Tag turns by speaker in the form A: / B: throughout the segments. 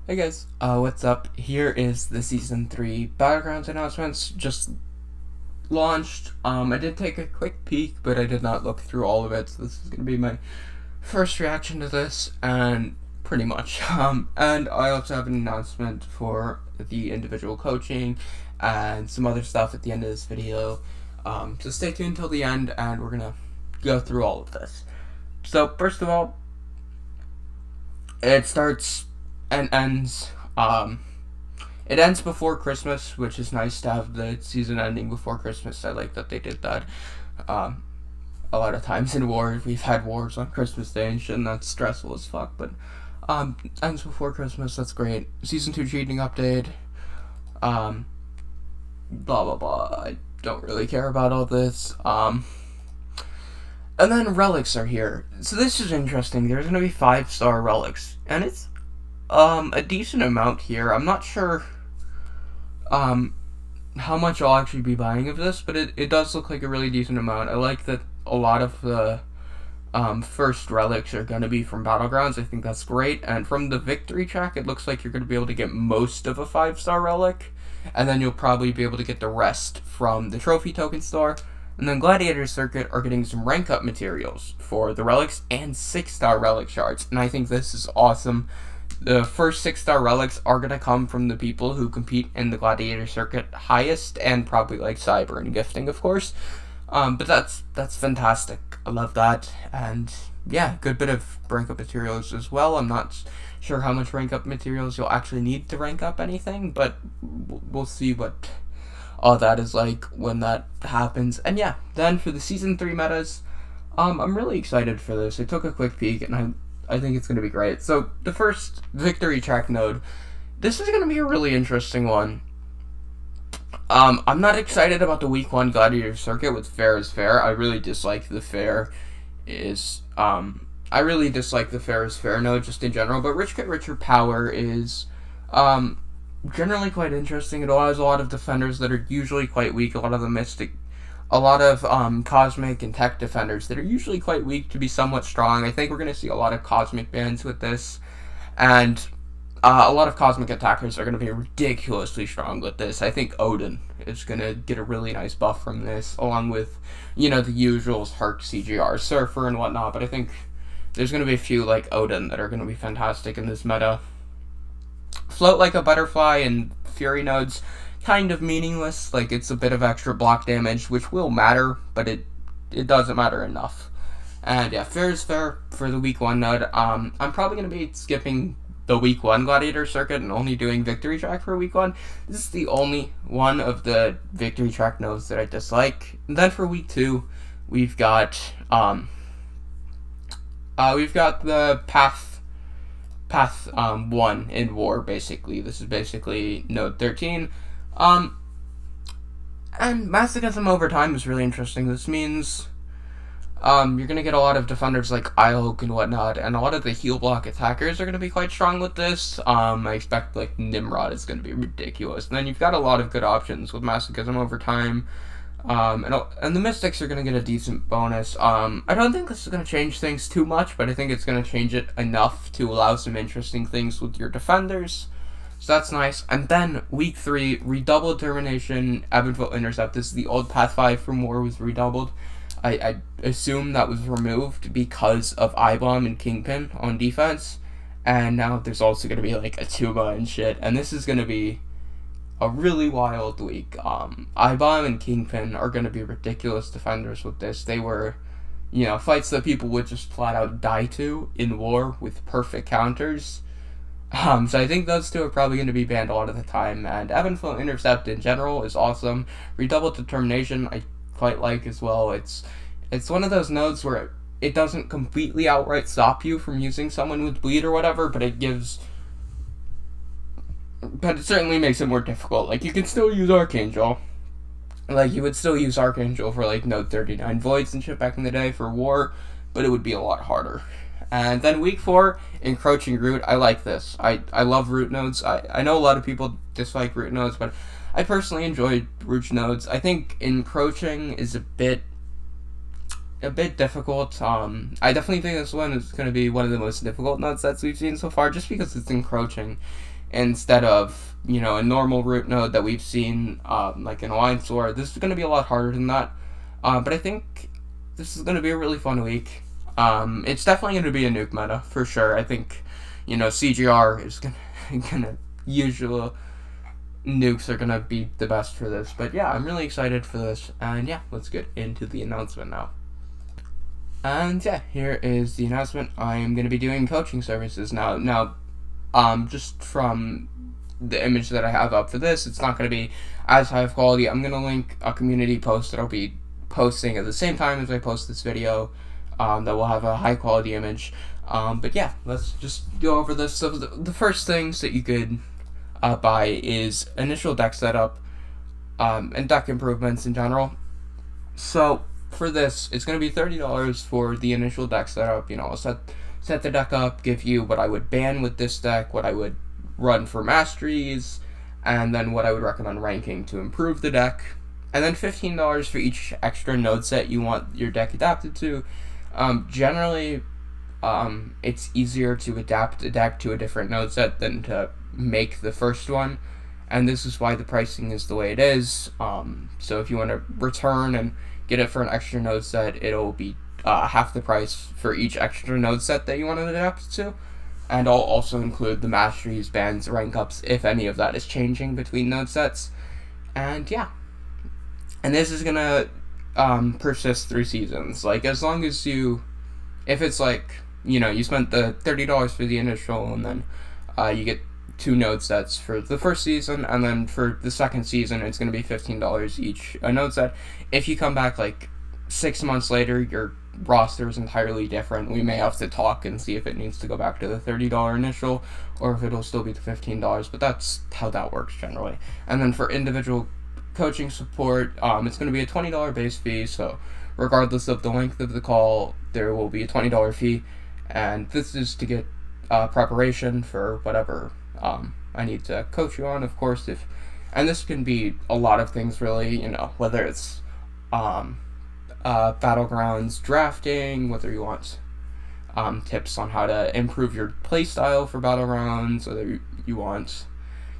A: Hey guys, what's up? Here is the Season 3 Battlegrounds announcements, just launched. I did take a quick peek, but I did not look through all of it, so this is going to be my first reaction to this, and pretty much. And I also have an announcement for the individual coaching, and some other stuff at the end of this video. So stay tuned till the end, and we're going to go through all of this. So, first of all, it starts and ends. It ends before Christmas, which is nice to have the season ending before Christmas. I like that they did that. A lot of times in war, we've had wars on Christmas Day and shit, and that's stressful as fuck. But ends before Christmas. That's great. Season 2 cheating update. Blah blah blah. I don't really care about all this. And then relics are here. So this is interesting. There's gonna be 5-star relics, and it's a decent amount here. I'm not sure how much I'll actually be buying of this, but it does look like a really decent amount. I like that a lot of the first relics are going to be from Battlegrounds. I think that's great. And from the victory track, it looks like you're going to be able to get most of a 5-star relic, and then you'll probably be able to get the rest from the trophy token store. And then Gladiator Circuit are getting some rank up materials for the relics and 6-star relic shards, and I think this is awesome. The first 6-star relics are going to come from the people who compete in the Gladiator Circuit highest, and probably like Cyber and Gifting, of course. But that's fantastic. I love that. And yeah, good bit of rank up materials as well. I'm not sure how much rank up materials you'll actually need to rank up anything, but we'll see what all that is like when that happens. And yeah, then for the Season 3 metas, I'm really excited for this. I took a quick peek, and I think it's going to be great. So, the first victory track node, this is going to be a really interesting one. I'm not excited about the week 1 Gladiator Circuit with Fair is Fair. I really dislike the Fair is Fair node just in general, but Rich Get Richer Power is generally quite interesting. It allows a lot of defenders that are usually quite weak, a lot of Cosmic and Tech defenders that are usually quite weak to be somewhat strong. I think we're going to see a lot of Cosmic bans with this, and a lot of Cosmic attackers are going to be ridiculously strong with this. I think Odin is going to get a really nice buff from this, along with, the usuals, Herc, CGR, Surfer, and whatnot, but I think there's going to be a few like Odin that are going to be fantastic in this meta. Float Like a Butterfly and Fury nodes, kind of meaningless. Like, it's a bit of extra block damage, which will matter, but it doesn't matter enough. And yeah, Fair is Fair for the week 1 node. I'm probably going to be skipping the week 1 Gladiator Circuit and only doing victory track for week 1. This is the only one of the victory track nodes that I dislike. And then for week 2, we've got the Path 1 in War, basically. This is basically node 13. And Masochism over time is really interesting. This means you're going to get a lot of defenders like Eyehook and whatnot, and a lot of the heal block attackers are going to be quite strong with this. I expect like Nimrod is going to be ridiculous. And then you've got a lot of good options with Masochism over time. And the Mystics are going to get a decent bonus. I don't think this is going to change things too much, but I think it's going to change it enough to allow some interesting things with your defenders. So that's nice. And then week 3, Redoubled Termination, Evanville Intercept. This is the old Path 5 from War was redoubled. I assume that was removed because of Eyebomb and Kingpin on defense. And now there's also going to be like a Tuba and shit. And this is going to be a really wild week. Eyebomb and Kingpin are going to be ridiculous defenders with this. They were, fights that people would just flat out die to in War with perfect counters. So I think those two are probably going to be banned a lot of the time. And Evanflow Intercept in general is awesome. Redoubled Determination I quite like as well. It's one of those nodes where it doesn't completely outright stop you from using someone with bleed or whatever, but it certainly makes it more difficult. Like, you can still use Archangel. Like, you would still use Archangel for like node 39 voids and shit back in the day for War, but it would be a lot harder. And then week 4, Encroaching Root. I like this. I love root nodes. I know a lot of people dislike root nodes, but I personally enjoy root nodes. I think Encroaching is a bit difficult. I definitely think this one is going to be one of the most difficult node sets we've seen so far, just because it's encroaching. instead of, you know, a normal root node that we've seen, like in Alliance War. This is going to be a lot harder than that, but I think this is going to be a really fun week. It's definitely going to be a nuke meta, for sure. I think, you know, CGR is going to usual nukes are going to be the best for this. But yeah, I'm really excited for this, and yeah, let's get into the announcement now. And yeah, here is the announcement. I am going to be doing coaching services now. Just from the image that I have up for this, it's not going to be as high of quality. I'm going to link a community post that I'll be posting at the same time as I post this video, that will have a high quality image. But yeah, let's just go over this. So the first things that you could buy is initial deck setup, and deck improvements in general. So for this, it's going to be $30 for the initial deck setup. You know, I'll set the deck up, give you what I would ban with this deck, what I would run for masteries, and then what I would recommend ranking to improve the deck. And then $15 for each extra node set you want your deck adapted to. Generally, it's easier to adapt a deck to a different node set than to make the first one, and this is why the pricing is the way it is. So if you want to return and get it for an extra node set, it'll be half the price for each extra node set that you want to adapt to, and I'll also include the masteries, bans, rank ups, if any of that is changing between node sets. And yeah, and this is gonna persist through seasons. Like, as long as if it's like, you know, you spent the $30 for the initial, and then you get 2 node sets for the first season, and then for the second season it's going to be $15 each a node set. If you come back like 6 months later, your roster is entirely different. We may have to talk and see if it needs to go back to the $30 initial, or if it'll still be the $15, but that's how that works generally. And then for individual coaching support, it's going to be a $20 base fee, so regardless of the length of the call, there will be a $20 fee, and this is to get preparation for whatever I need to coach you on, of course. And this can be a lot of things, really, you know, whether it's battlegrounds drafting, whether you want tips on how to improve your playstyle for battlegrounds, whether you want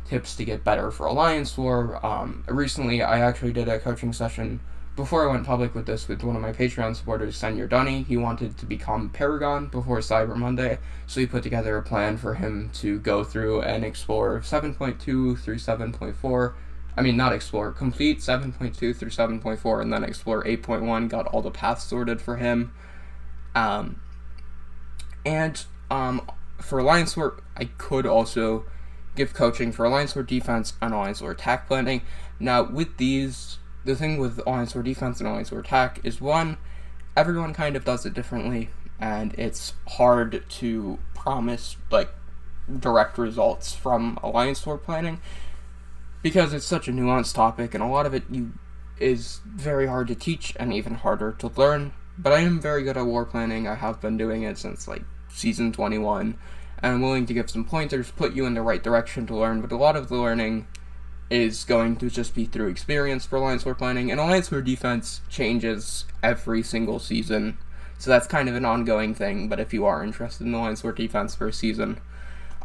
A: tips to get better for Alliance War. Recently, I actually did a coaching session before I went public with this with one of my Patreon supporters, Senor Dunny. He wanted to become Paragon before Cyber Monday, so he put together a plan for him to go through and explore 7.2 through 7.4. I mean, not explore, complete 7.2 through 7.4, and then explore 8.1, got all the paths sorted for him. For Alliance War, I could also give coaching for Alliance War defense and Alliance War attack planning. Now, with these, the thing with Alliance War defense and Alliance War attack is, one, everyone kind of does it differently, and it's hard to promise, like, direct results from Alliance War planning, because it's such a nuanced topic, and a lot of it is very hard to teach and even harder to learn. But I am very good at war planning. I have been doing it since, like, Season 21, and I'm willing to give some pointers, put you in the right direction to learn, but a lot of the learning is going to just be through experience for Alliance War planning, and Alliance War defense changes every single season, so that's kind of an ongoing thing. But if you are interested in Alliance War defense for a season,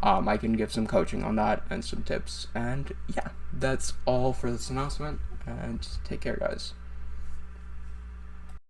A: I can give some coaching on that and some tips. And yeah, that's all for this announcement, and take care, guys.